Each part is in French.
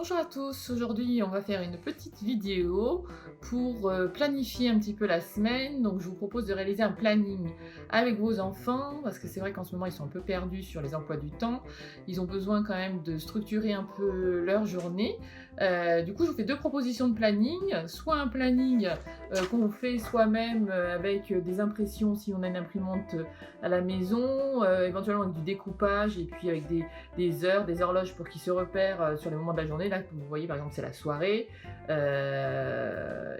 Bonjour à tous, aujourd'hui on va faire une petite vidéo pour planifier un petit peu la semaine. Donc je vous propose de réaliser un planning avec vos enfants parce que c'est vrai qu'en ce moment ils sont un peu perdus sur les emplois du temps. Ils ont besoin quand même de structurer un peu leur journée. Du coup je vous fais deux propositions de planning, soit un planning qu'on fait soi-même avec des impressions si on a une imprimante à la maison, éventuellement avec du découpage et puis avec des heures, des horloges pour qu'ils se repèrent sur les moments de la journée. Là, vous voyez, par exemple, c'est la soirée.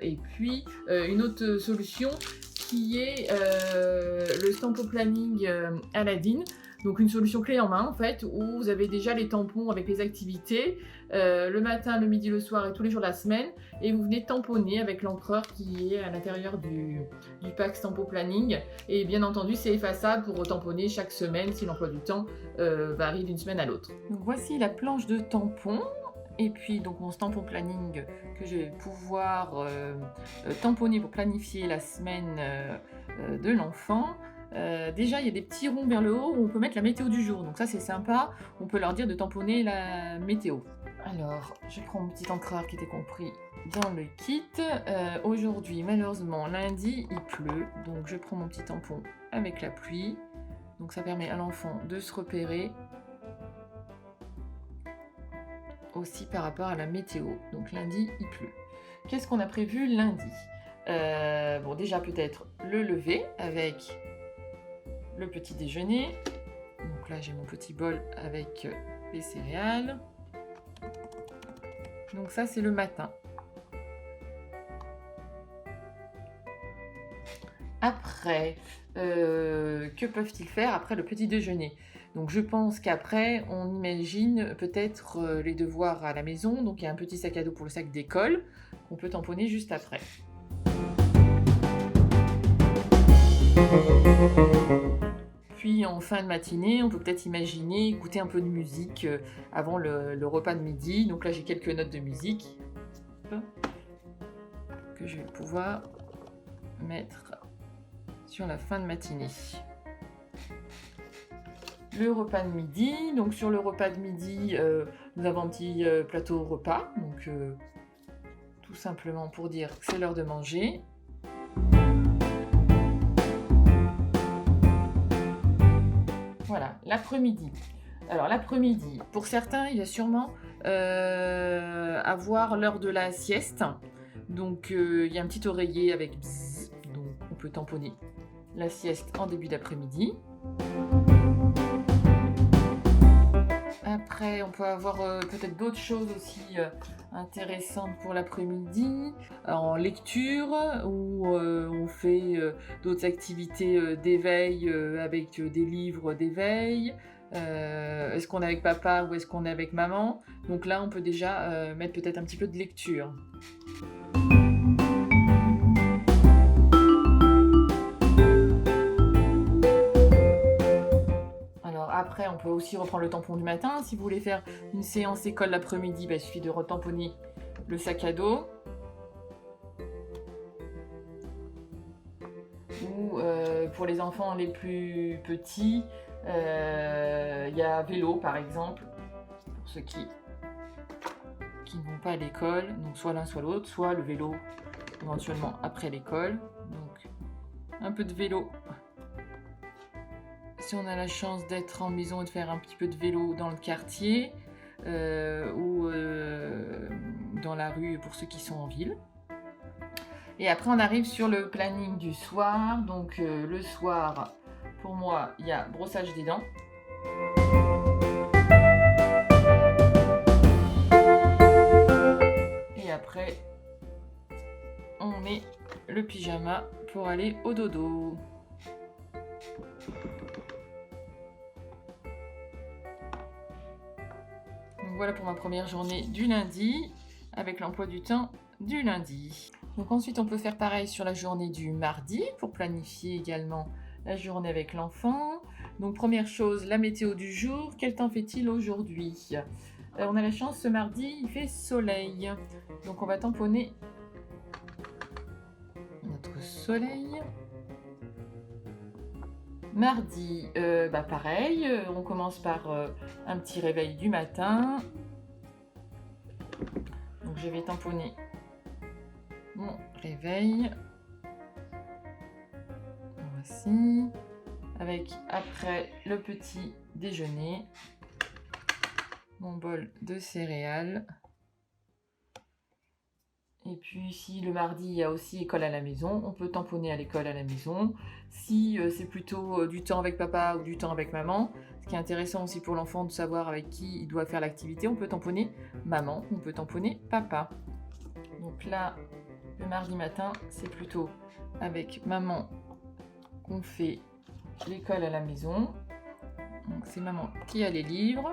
Et puis, une autre solution qui est le Stampo Planning Aladdin. Donc une solution clé en main en fait, où vous avez déjà les tampons avec les activités, le matin, le midi, le soir et tous les jours de la semaine, et vous venez tamponner avec l'encreur qui est à l'intérieur du pack Stampo Planning. Et bien entendu, c'est effaçable pour tamponner chaque semaine si l'emploi du temps varie d'une semaine à l'autre. Donc voici la planche de tampons. Et puis donc mon Stampo Planning que je vais pouvoir tamponner pour planifier la semaine de l'enfant. Déjà, il y a des petits ronds vers le haut où on peut mettre la météo du jour. Donc ça, c'est sympa. On peut leur dire de tamponner la météo. Alors, je prends mon petit encreur qui était compris dans le kit. Aujourd'hui, malheureusement, lundi, il pleut. Donc je prends mon petit tampon avec la pluie. Donc ça permet à l'enfant de se repérer aussi par rapport à la météo. Donc lundi, il pleut. Qu'est-ce qu'on a prévu lundi? Bon, déjà peut-être le lever avec le petit déjeuner. Donc là, j'ai mon petit bol avec les céréales. Donc ça, c'est le matin. Après, que peuvent-ils faire après le petit déjeuner? Donc je pense qu'après, on imagine peut-être les devoirs à la maison. Donc il y a un petit sac à dos pour le sac d'école qu'on peut tamponner juste après. Puis en fin de matinée, on peut peut-être imaginer écouter un peu de musique avant le repas de midi. Donc là, j'ai quelques notes de musique que je vais pouvoir mettre sur la fin de matinée. Le repas de midi. Donc sur le repas de midi, nous avons un petit plateau repas. Donc tout simplement pour dire que c'est l'heure de manger. Voilà, l'après-midi. Alors l'après-midi, pour certains, il va sûrement avoir l'heure de la sieste. Donc il y a un petit oreiller avec bzzz, donc on peut tamponner la sieste en début d'après-midi. Après, on peut avoir peut-être d'autres choses aussi intéressantes pour l'après-midi, en lecture, où on fait d'autres activités d'éveil avec des livres d'éveil. Est-ce qu'on est avec papa ou est-ce qu'on est avec maman? Donc là, on peut déjà mettre peut-être un petit peu de lecture. Après, on peut aussi reprendre le tampon du matin. Si vous voulez faire une séance école l'après-midi, il suffit de retamponner le sac à dos. Ou pour les enfants les plus petits, il y a vélo par exemple, pour ceux qui ne vont pas à l'école. Donc soit l'un soit l'autre, soit le vélo éventuellement après l'école. Donc un peu de vélo. Si on a la chance d'être en maison et de faire un petit peu de vélo dans le quartier ou dans la rue pour ceux qui sont en ville. Et après, on arrive sur le planning du soir. Donc le soir, pour moi, il y a brossage des dents. Et après, on met le pyjama pour aller au dodo. Voilà pour ma première journée du lundi, avec l'emploi du temps du lundi. Donc ensuite, on peut faire pareil sur la journée du mardi, pour planifier également la journée avec l'enfant. Donc première chose, la météo du jour. Quel temps fait-il aujourd'hui? On a la chance, ce mardi, il fait soleil. Donc on va tamponner notre soleil. Mardi, pareil, on commence par un petit réveil du matin. Donc je vais tamponner mon réveil. Voici. Avec après le petit déjeuner, mon bol de céréales. Et puis si le mardi il y a aussi école à la maison, on peut tamponner à l'école à la maison. Si c'est plutôt du temps avec papa ou du temps avec maman, ce qui est intéressant aussi pour l'enfant de savoir avec qui il doit faire l'activité, on peut tamponner maman, on peut tamponner papa. Donc là, le mardi matin, c'est plutôt avec maman qu'on fait l'école à la maison. Donc c'est maman qui a les livres.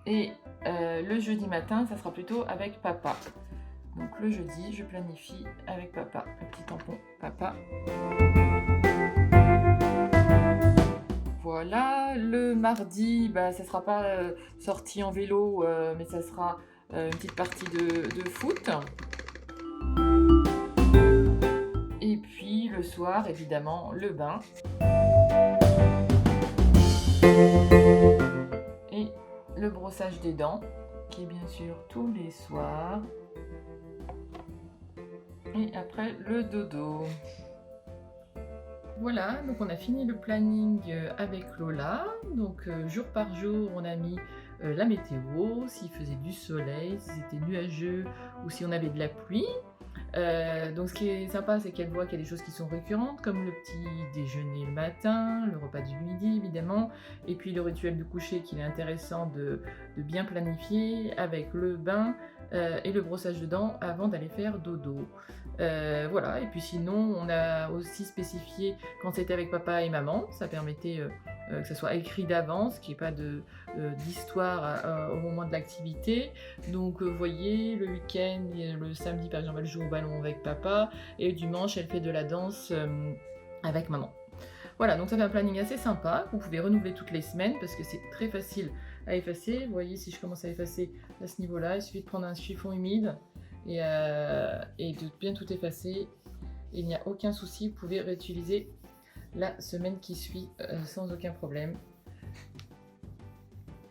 Et le jeudi matin, ça sera plutôt avec papa. Donc le jeudi, je planifie avec papa. Un petit tampon papa. Voilà, le mardi, ça ne sera pas sortie en vélo, mais ça sera une petite partie de foot. Et puis le soir, évidemment, le bain. Et le brossage des dents, qui est bien sûr tous les soirs. Et après, le dodo. Voilà, donc on a fini le planning avec Lola. Donc jour par jour, on a mis la météo, s'il faisait du soleil, si c'était nuageux ou si on avait de la pluie. Donc ce qui est sympa, c'est qu'elle voit qu'il y a des choses qui sont récurrentes, comme le petit déjeuner le matin, le repas du midi évidemment, et puis le rituel du coucher qu'il est intéressant de bien planifier avec le bain et le brossage de dents avant d'aller faire dodo. Voilà, et puis sinon on a aussi spécifié quand c'était avec papa et maman, ça permettait que ça soit écrit d'avance, qu'il n'y ait pas d'histoire au moment de l'activité. Donc vous voyez, le week-end, le samedi par exemple elle joue au ballon avec papa, et le dimanche elle fait de la danse avec maman. Voilà, donc ça fait un planning assez sympa, vous pouvez renouveler toutes les semaines parce que c'est très facile à effacer. Vous voyez, si je commence à effacer à ce niveau-là, il suffit de prendre un chiffon humide et de bien tout effacer. Il n'y a aucun souci, vous pouvez réutiliser la semaine qui suit sans aucun problème.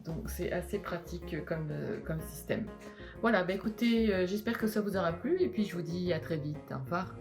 Donc c'est assez pratique comme système. Voilà, écoutez, j'espère que ça vous aura plu et puis je vous dis à très vite. Au revoir.